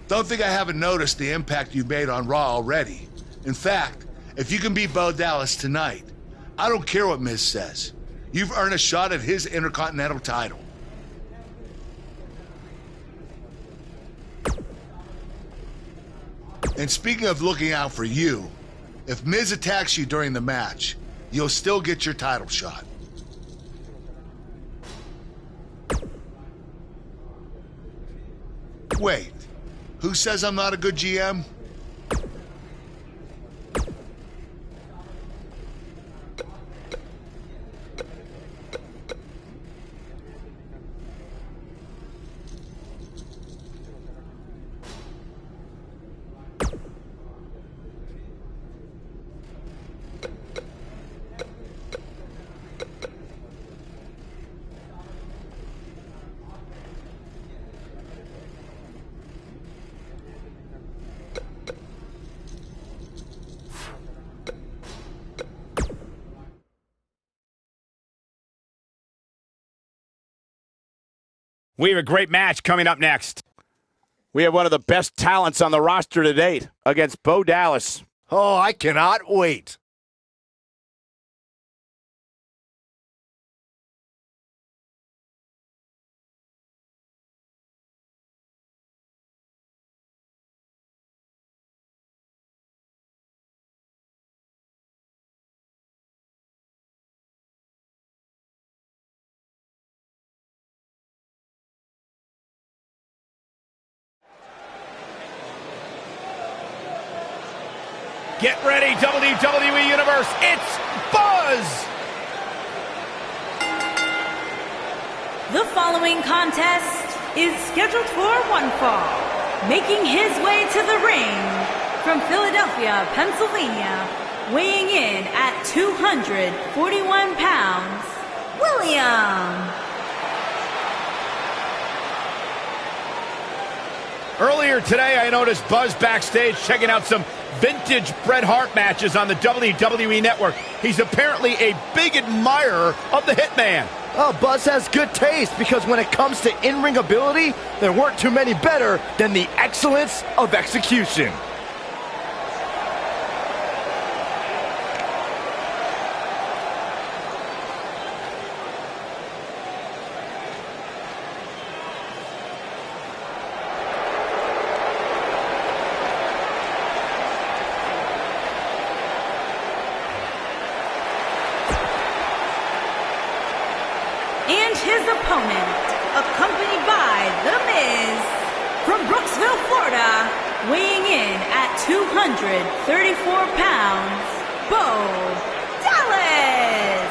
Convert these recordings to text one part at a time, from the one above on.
Don't think I haven't noticed the impact you've made on Raw already. In fact, if you can beat Bo Dallas tonight, I don't care what Miz says. You've earned a shot at his Intercontinental title. And speaking of looking out for you, if Miz attacks you during the match, you'll still get your title shot. Wait, who says I'm not a good GM? We have a great match coming up next. We have one of the best talents on the roster to date against Bo Dallas. Oh, I cannot wait. Get ready, WWE Universe. It's Buzz! The following contest is scheduled for one fall. Making his way to the ring from Philadelphia, Pennsylvania, weighing in at 241 pounds, William. Earlier today, I noticed Buzz backstage checking out some vintage Bret Hart matches on the WWE Network. He's apparently a big admirer of the Hitman. Oh, Buzz has good taste because when it comes to in-ring ability, there weren't too many better than the excellence of execution. And his opponent, accompanied by The Miz, from Brooksville, Florida, weighing in at 234 pounds, Bo Dallas.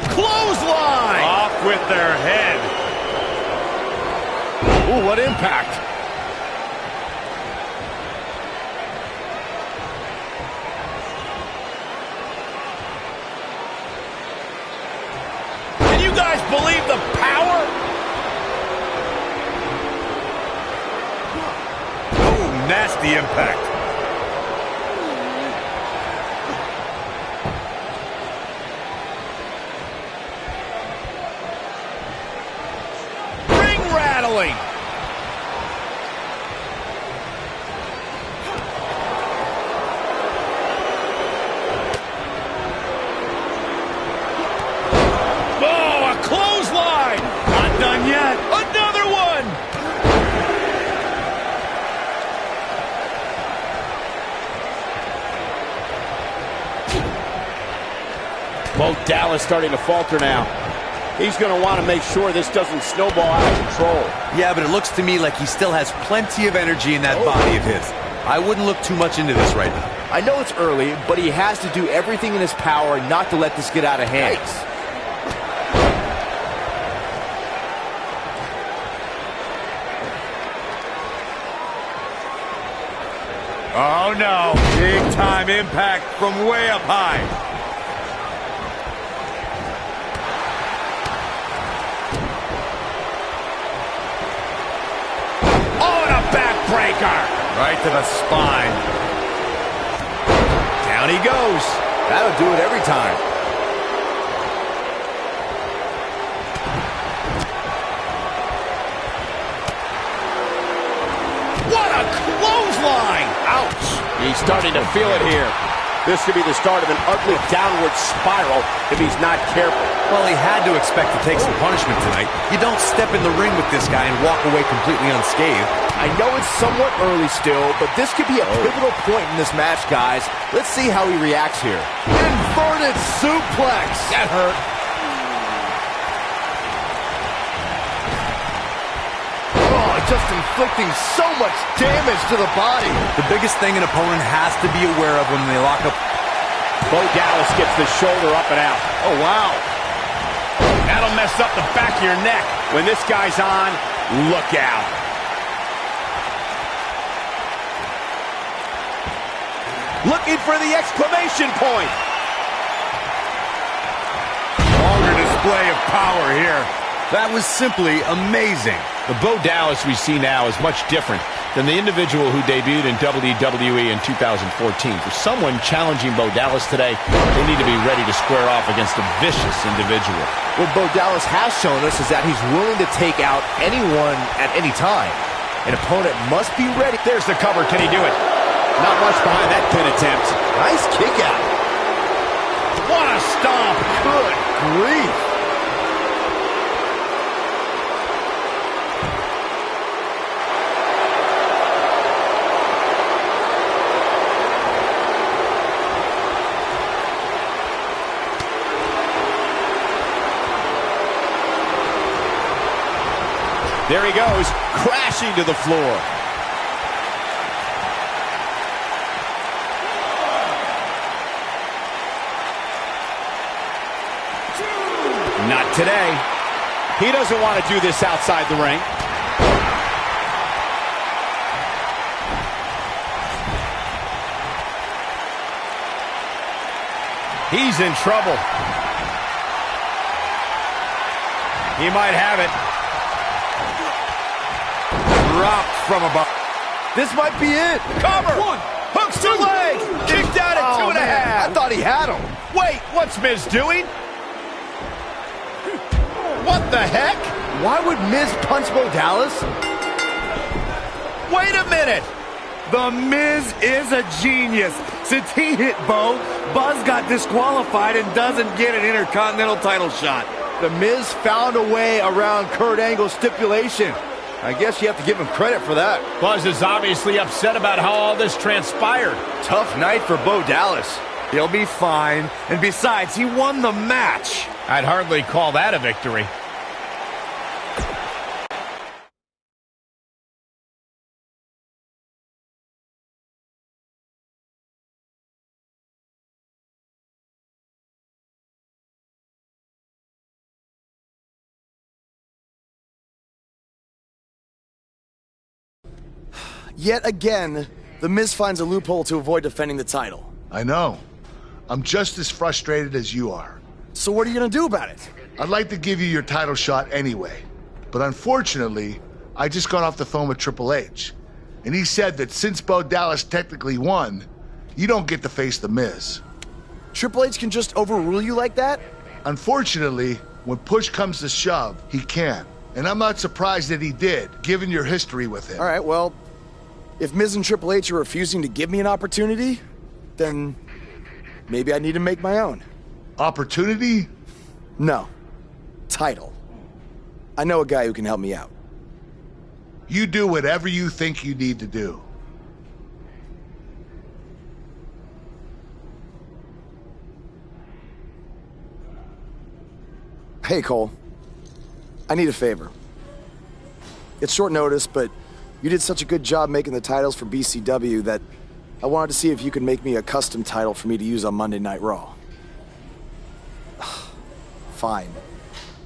Clothesline! Off with their head. Ooh, what impact. Can you guys believe the power? Oh, nasty impact. Ring rattling. Done yet. Another one! Bo Dallas starting to falter now. He's going to want to make sure this doesn't snowball out of control. Yeah, but it looks to me like he still has plenty of energy in that body of his. I wouldn't look too much into this right now. I know it's early, but he has to do everything in his power not to let this get out of hand. Yikes. Oh no, big time impact from way up high. Oh, and a backbreaker. Right to the spine. Down he goes. That'll do it every time. What a clothesline! Ouch! He's starting to feel it here. This could be the start of an ugly downward spiral if he's not careful. Well, he had to expect to take some punishment tonight. You don't step in the ring with this guy and walk away completely unscathed. I know it's somewhat early still, but this could be a pivotal point in this match, guys. Let's see how he reacts here. Inverted suplex. That hurt. Oh, just inflicting so much damage to the body. The biggest thing an opponent has to be aware of when they lock up. Bo Dallas gets the shoulder up and out. Oh, wow. That'll mess up the back of your neck. When this guy's on, look out. Looking for the exclamation point. Longer display of power here. That was simply amazing. The Bo Dallas we see now is much different than the individual who debuted in WWE in 2014. For someone challenging Bo Dallas today, they need to be ready to square off against a vicious individual. What Bo Dallas has shown us is that he's willing to take out anyone at any time. An opponent must be ready. There's the cover. Can he do it? Not much behind that pin attempt. Nice kick out. What a stomp. Good grief. There he goes, crashing to the floor. Not today. He doesn't want to do this outside the ring. He's in trouble. He might have it. Dropped from above. This might be it. Cover. One. Hooks the leg. Kicked out at 2.5. I thought he had him. Wait, what's Miz doing? What the heck? Why would Miz punch Bo Dallas? Wait a minute. The Miz is a genius. Since he hit Bo, Buzz got disqualified and doesn't get an Intercontinental title shot. The Miz found a way around Kurt Angle's stipulation. I guess you have to give him credit for that. Buzz is obviously upset about how all this transpired. Tough night for Bo Dallas. He'll be fine. And besides, he won the match. I'd hardly call that a victory. Yet again, The Miz finds a loophole to avoid defending the title. I know. I'm just as frustrated as you are. So what are you gonna do about it? I'd like to give you your title shot anyway. But unfortunately, I just got off the phone with Triple H. And he said that since Bo Dallas technically won, you don't get to face The Miz. Triple H can just overrule you like that? Unfortunately, when push comes to shove, he can. And I'm not surprised that he did, given your history with him. All right, well, if Miz and Triple H are refusing to give me an opportunity, then maybe I need to make my own. Opportunity? No. Title. I know a guy who can help me out. You do whatever you think you need to do. Hey, Cole. I need a favor. It's short notice, but you did such a good job making the titles for BCW that I wanted to see if you could make me a custom title for me to use on Monday Night Raw. Fine.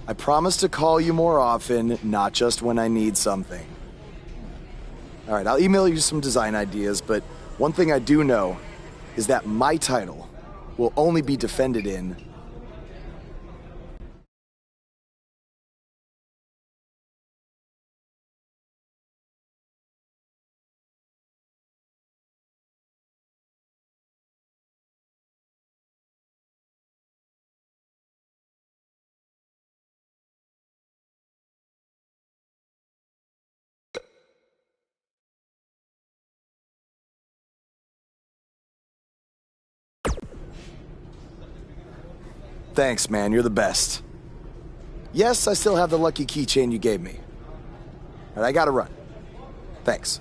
I promise to call you more often, not just when I need something. All right, I'll email you some design ideas, but one thing I do know is that my title will only be defended in Thanks, man. You're the best. Yes, I still have the lucky keychain you gave me. All right, I gotta run. Thanks.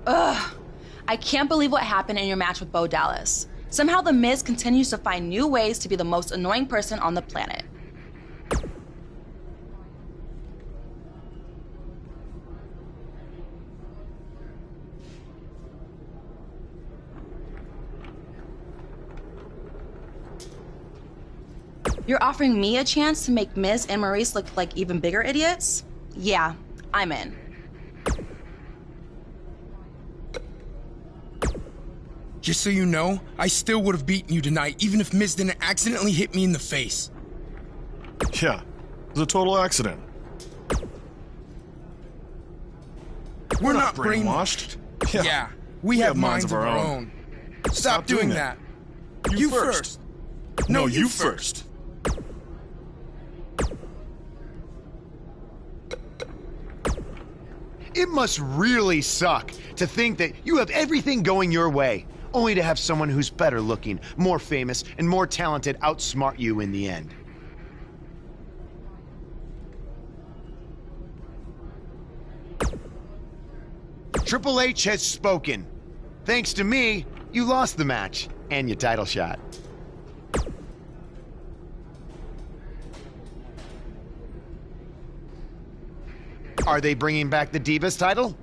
Ugh. I can't believe what happened in your match with Bo Dallas. Somehow The Miz continues to find new ways to be the most annoying person on the planet. You're offering me a chance to make Miz and Maurice look like even bigger idiots? Yeah, I'm in. Just so you know, I still would have beaten you tonight, even if Miz didn't accidentally hit me in the face. Yeah, it was a total accident. We're not brainwashed. Yeah, we have minds of our own. Stop doing that. You first. No, you first. It must really suck to think that you have everything going your way, only to have someone who's better looking, more famous, and more talented outsmart you in the end. Triple H has spoken. Thanks to me, you lost the match and your title shot. Are they bringing back the Divas title?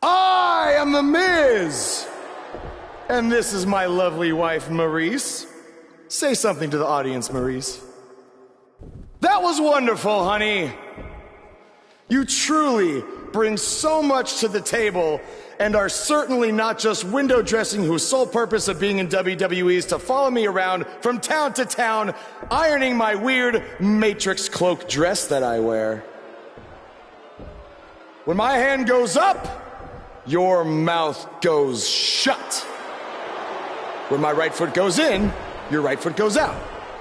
I am The Miz! And this is my lovely wife, Maurice. Say something to the audience, Maurice. That was wonderful, honey. You truly bring so much to the table and are certainly not just window dressing whose sole purpose of being in WWE is to follow me around from town to town, ironing my weird Matrix cloak dress that I wear. When my hand goes up, your mouth goes shut. When my right foot goes in, your right foot goes out.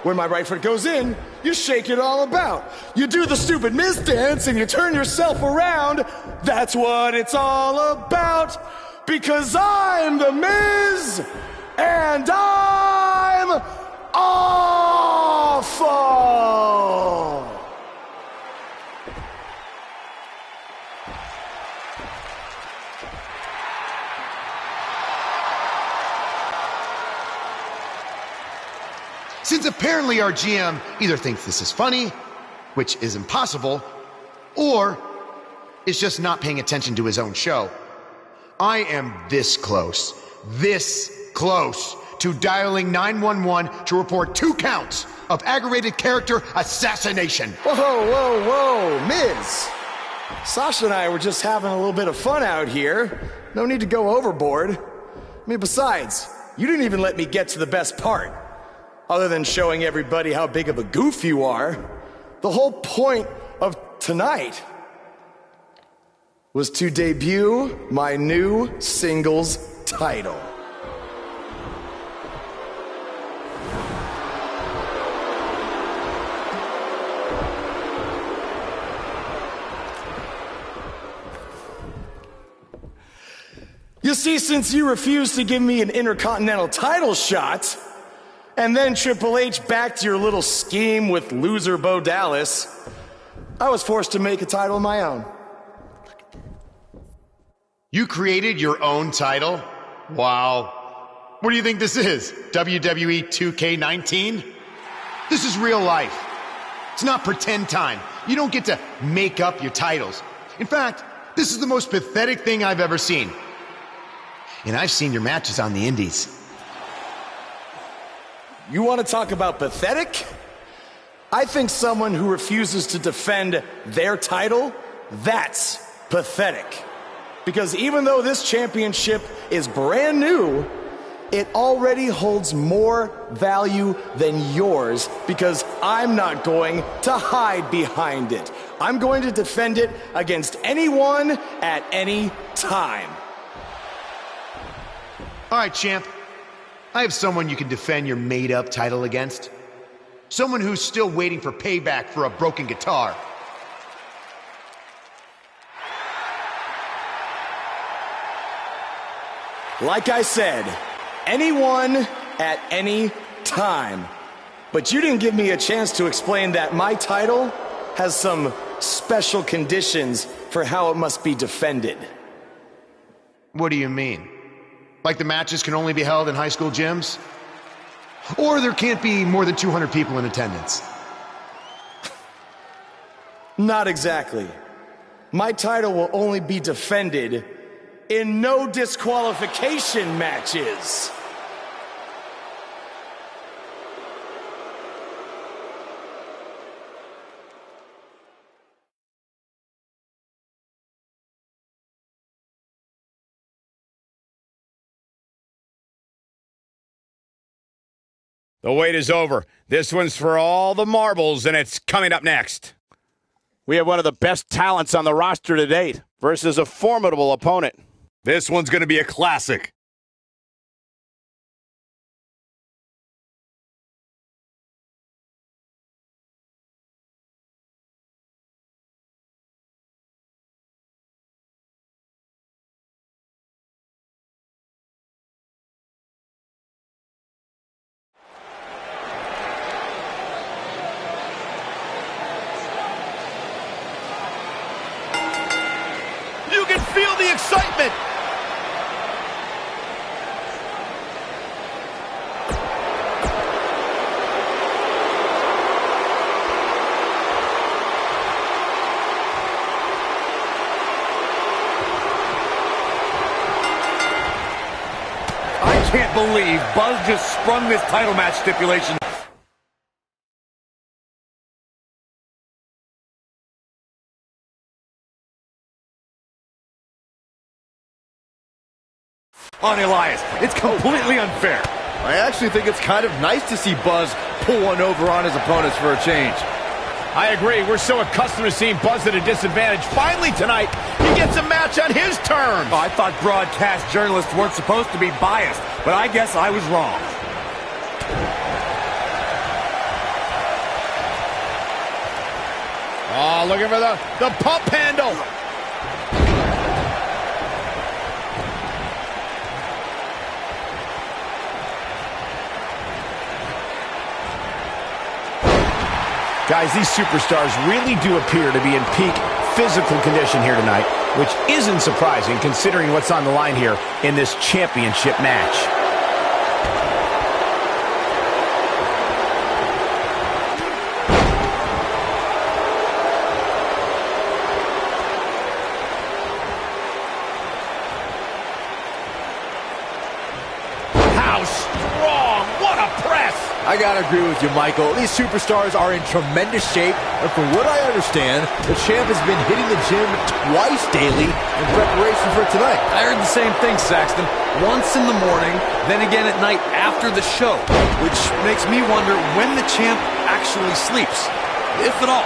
When my right foot goes in, you shake it all about. You do the stupid Miz dance and you turn yourself around. That's what it's all about. Because I'm The Miz, and I'm awful. Since apparently our GM either thinks this is funny, which is impossible, or is just not paying attention to his own show, I am this close to dialing 911 to report 2 counts of aggravated character assassination. Whoa, whoa, whoa, Miz. Sasha and I were just having a little bit of fun out here. No need to go overboard. I mean, besides, you didn't even let me get to the best part. Other than showing everybody how big of a goof you are, the whole point of tonight was to debut my new singles title. You see, since you refused to give me an Intercontinental title shot, and then Triple H backed your little scheme with loser Bo Dallas, I was forced to make a title of my own. You created your own title? Wow. What do you think this is? WWE 2K19? This is real life. It's not pretend time. You don't get to make up your titles. In fact, this is the most pathetic thing I've ever seen. And I've seen your matches on the indies. You want to talk about pathetic? I think someone who refuses to defend their title, that's pathetic. Because even though this championship is brand new, it already holds more value than yours because I'm not going to hide behind it. I'm going to defend it against anyone at any time. All right, champ. I have someone you can defend your made-up title against. Someone who's still waiting for payback for a broken guitar. Like I said, anyone at any time. But you didn't give me a chance to explain that my title has some special conditions for how it must be defended. What do you mean? Like the matches can only be held in high school gyms? Or there can't be more than 200 people in attendance? Not exactly. My title will only be defended in no disqualification matches. The wait is over. This one's for all the marbles, and it's coming up next. We have one of the best talents on the roster to date versus a formidable opponent. This one's going to be a classic. You can feel the excitement. I can't believe Buzz just sprung this title match stipulation. On Elias. It's completely unfair. I actually think it's kind of nice to see Buzz pull one over on his opponents for a change. I agree. We're so accustomed to seeing Buzz at a disadvantage. Finally tonight, he gets a match on his terms. Oh, I thought broadcast journalists weren't supposed to be biased, but I guess I was wrong. Oh, looking for the pump handle. Guys, these superstars really do appear to be in peak physical condition here tonight, which isn't surprising considering what's on the line here in this championship match. How strong! What a press! I gotta agree with you, Michael. These superstars are in tremendous shape, and from what I understand, the champ has been hitting the gym twice daily in preparation for tonight. I heard the same thing, Saxton. Once in the morning, then again at night after the show, which makes me wonder when the champ actually sleeps, if at all.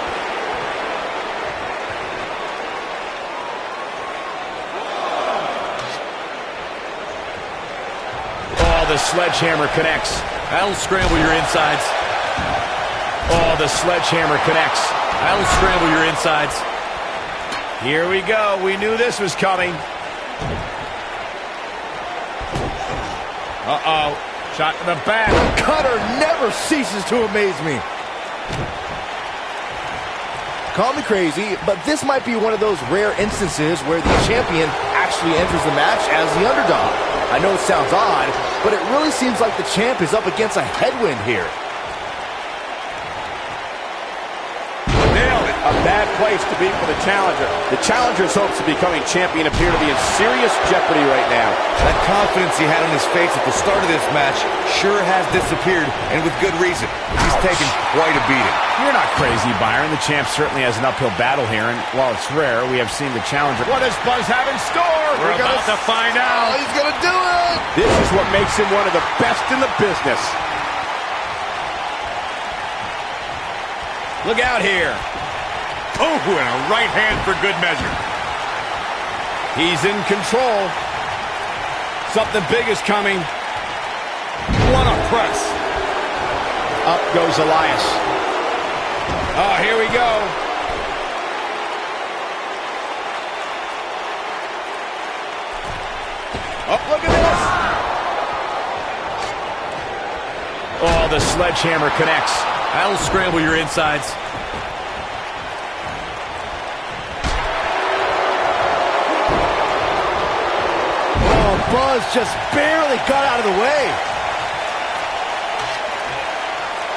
Oh, the sledgehammer connects. That'll scramble your insides. Oh, the sledgehammer connects. That'll scramble your insides. Here we go. We knew this was coming. Uh-oh. Shot to the back. Cutter never ceases to amaze me. Call me crazy, but this might be one of those rare instances where the champion actually enters the match as the underdog. I know it sounds odd, but it really seems like the champ is up against a headwind here. Nailed it. A bad place to be for the challenger. The challenger's hopes of becoming champion appear to be in serious jeopardy right now. That confidence he had on his face at the start of this match sure has disappeared, and with good reason. He's taken quite a beating. You're not crazy, Byron. The champ certainly has an uphill battle here, and while it's rare, we have seen the challenger. What does Buzz have in store? We're about to find out. Oh, he's gonna do it! This is what makes him one of the best in the business. Look out here. Oh, and a right hand for good measure. He's in control. Something big is coming. What a press. Up goes Elias. Oh, here we go. Oh, look at this. Oh, the sledgehammer connects. That'll scramble your insides. Oh, Buzz just barely got out of the way.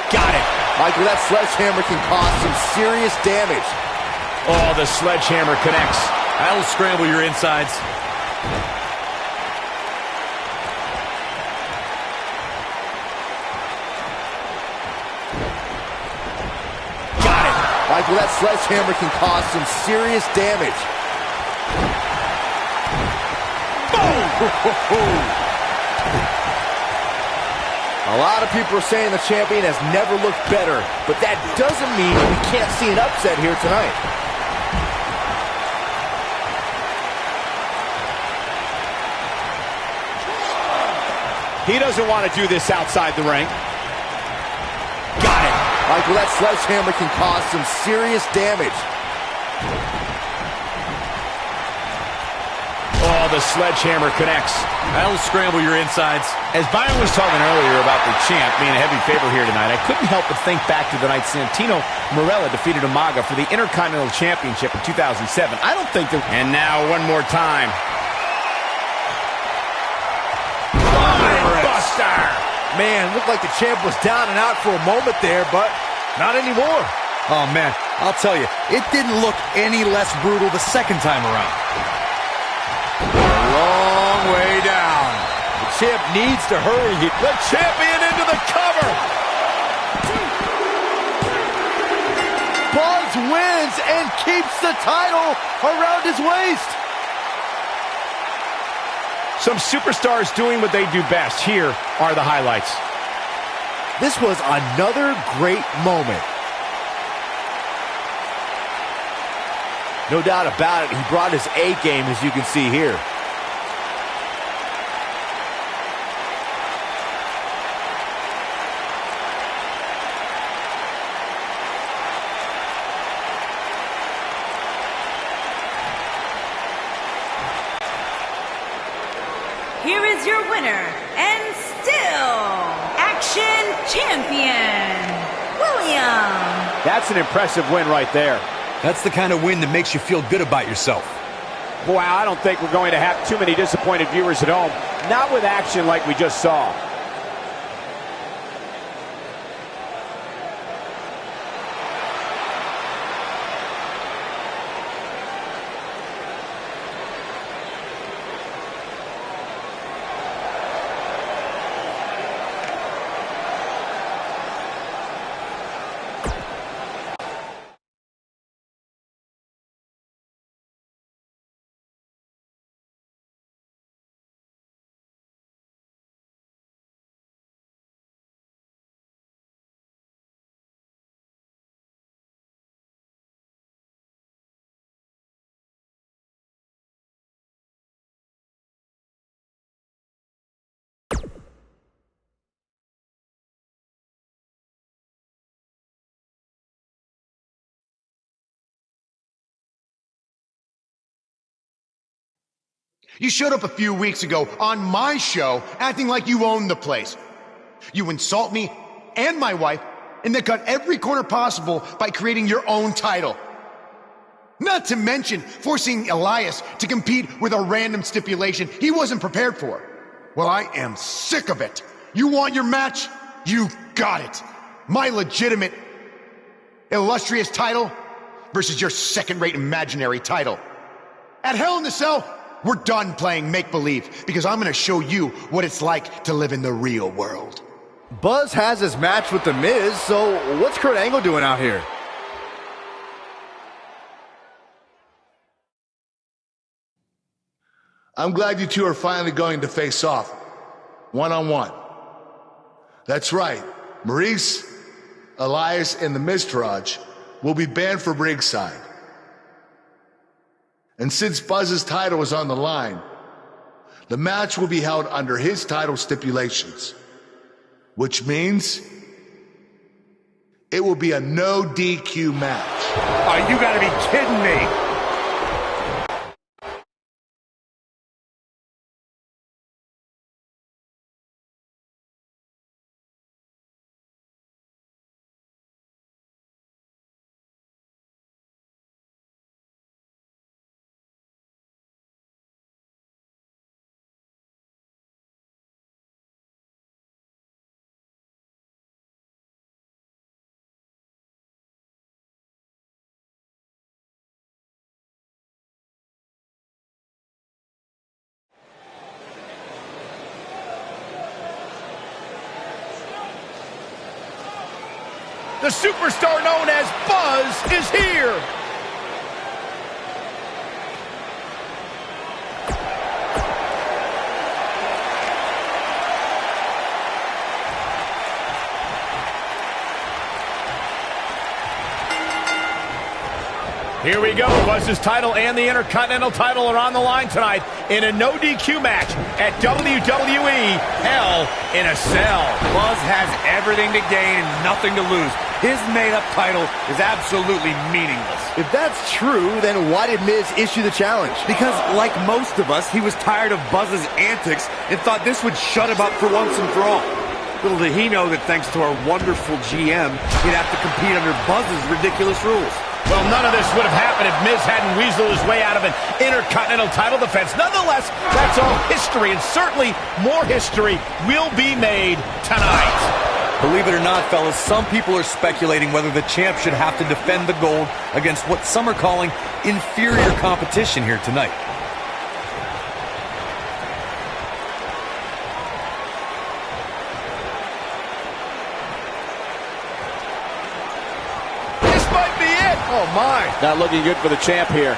Got it. Michael, that sledgehammer can cause some serious damage. Oh, the sledgehammer connects. That'll scramble your insides. Michael, that sledgehammer can cause some serious damage. Boom! A lot of people are saying the champion has never looked better, but that doesn't mean we can't see an upset here tonight. He doesn't want to do this outside the ring. Got it. Michael, that sledgehammer can cause some serious damage. Oh, the sledgehammer connects. That'll scramble your insides. As Byron was talking earlier about the champ being a heavy favorite here tonight, I couldn't help but think back to the night Santino Marella defeated Umaga for the Intercontinental Championship in 2007. I don't think that... And now, one more time. Buster! Man, looked like the champ was down and out for a moment there, but not anymore. Oh, man, I'll tell you, it didn't look any less brutal the second time around. A long way down. The champ needs to hurry. The champion into the cover. Buzz wins and keeps the title around his waist. Some superstars doing what they do best. Here are the highlights. This was another great moment. No doubt about it, he brought his A game, as you can see here. Here is your winner, and still Action Champion, William. That's an impressive win right there. That's the kind of win that makes you feel good about yourself. Boy, I don't think we're going to have too many disappointed viewers at home. Not with action like we just saw. You showed up a few weeks ago on my show acting like you owned the place. You insult me and my wife, and then cut every corner possible by creating your own title. Not to mention forcing Elias to compete with a random stipulation he wasn't prepared for. Well, I am sick of it. You want your match? You got it. My legitimate, illustrious title versus your second-rate imaginary title. At Hell in the Cell, we're done playing make-believe because I'm going to show you what it's like to live in the real world. Buzz has his match with The Miz, so what's Kurt Angle doing out here? I'm glad you two are finally going to face off, one-on-one. That's right, Maurice, Elias, and the Miztourage will be banned from ringside. And since Buzz's title is on the line, the match will be held under his title stipulations, which means it will be a no DQ match. Oh, you gotta be kidding me. The superstar known as Buzz is here. Here we go. Buzz's title and the Intercontinental title are on the line tonight in a no DQ match at WWE Hell in a Cell. Buzz has everything to gain and nothing to lose. His made-up title is absolutely meaningless. If that's true, then why did Miz issue the challenge? Because, like most of us, he was tired of Buzz's antics and thought this would shut him up for once and for all. Little did he know that thanks to our wonderful GM, he'd have to compete under Buzz's ridiculous rules. Well, none of this would have happened if Miz hadn't weaseled his way out of an Intercontinental title defense. Nonetheless, that's all history, and certainly more history will be made tonight. Believe it or not, fellas, some people are speculating whether the champ should have to defend the gold against what some are calling inferior competition here tonight. Oh, my. Not looking good for the champ here.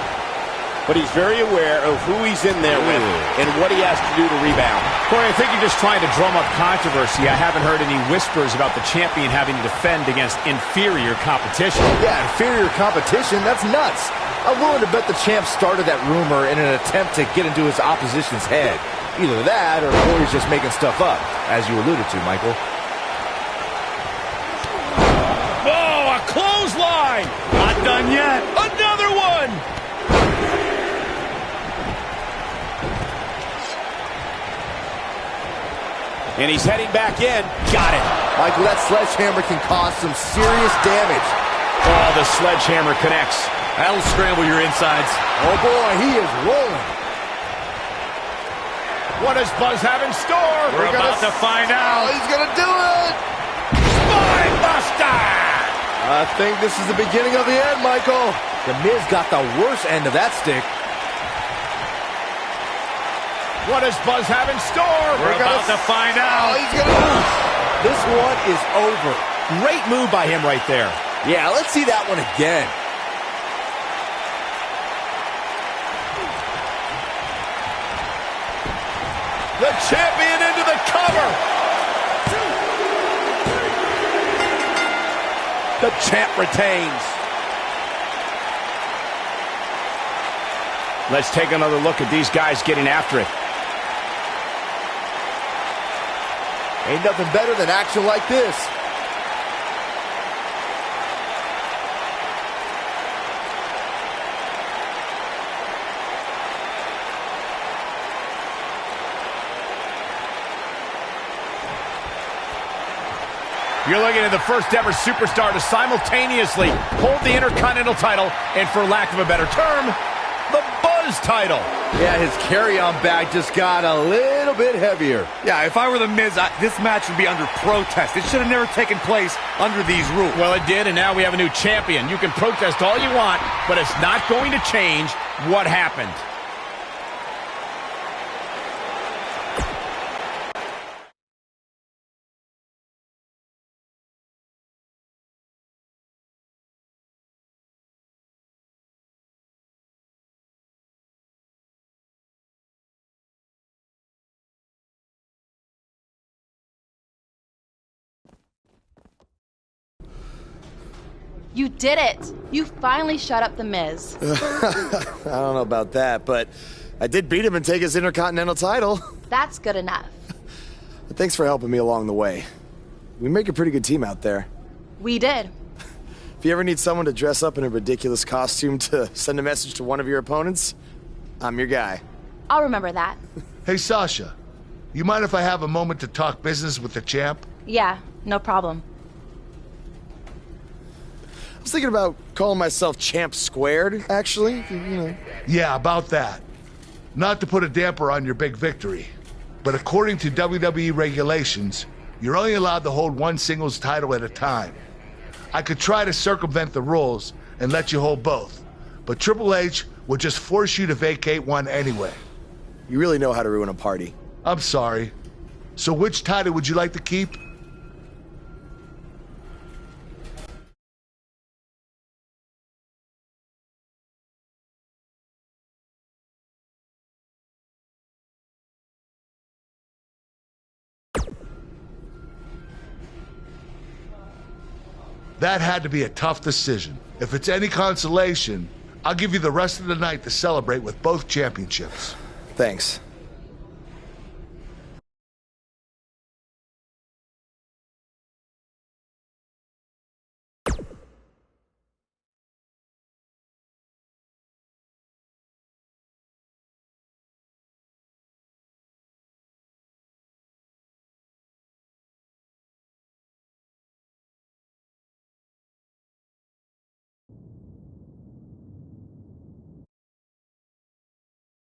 But he's very aware of who he's in there with and what he has to do to rebound. Corey, I think you're just trying to drum up controversy. I haven't heard any whispers about the champion having to defend against inferior competition. Yeah, inferior competition? That's nuts. I'm willing to bet the champ started that rumor in an attempt to get into his opposition's head. Either that or Corey's just making stuff up, as you alluded to, Michael. Whoa, a clothesline! Not done yet. Another one! And he's heading back in. Got it. Michael, that sledgehammer can cause some serious damage. Oh, the sledgehammer connects. That'll scramble your insides. Oh, boy, he is rolling. What does Buzz have in store? We're about to find out. Oh, he's going to do it. Spine Buster! I think this is the beginning of the end, Michael. The Miz got the worst end of that stick. What does Buzz have in store? We're about to find out. Oh, he's going to lose. This one is over. Great move by him right there. Yeah, let's see that one again. The champion into the cover. The champ retains. Let's take another look at these guys getting after it. Ain't nothing better than action like this. You're looking at the first ever superstar to simultaneously hold the Intercontinental title and, for lack of a better term, the Buzz title. Yeah, his carry-on bag just got a little bit heavier. Yeah, if I were The Miz, this match would be under protest. It should have never taken place under these rules. Well, it did, and now we have a new champion. You can protest all you want, but it's not going to change what happened. You did it! You finally shut up The Miz. I don't know about that, but I did beat him and take his Intercontinental title. That's good enough. Thanks for helping me along the way. We make a pretty good team out there. We did. If you ever need someone to dress up in a ridiculous costume to send a message to one of your opponents, I'm your guy. I'll remember that. Hey, Sasha, you mind if I have a moment to talk business with the champ? Yeah, no problem. I was thinking about calling myself Champ Squared, actually. You know. Yeah, about that. Not to put a damper on your big victory, but according to WWE regulations, you're only allowed to hold one singles title at a time. I could try to circumvent the rules and let you hold both, but Triple H would just force you to vacate one anyway. You really know how to ruin a party. I'm sorry. So which title would you like to keep? That had to be a tough decision. If it's any consolation, I'll give you the rest of the night to celebrate with both championships. Thanks.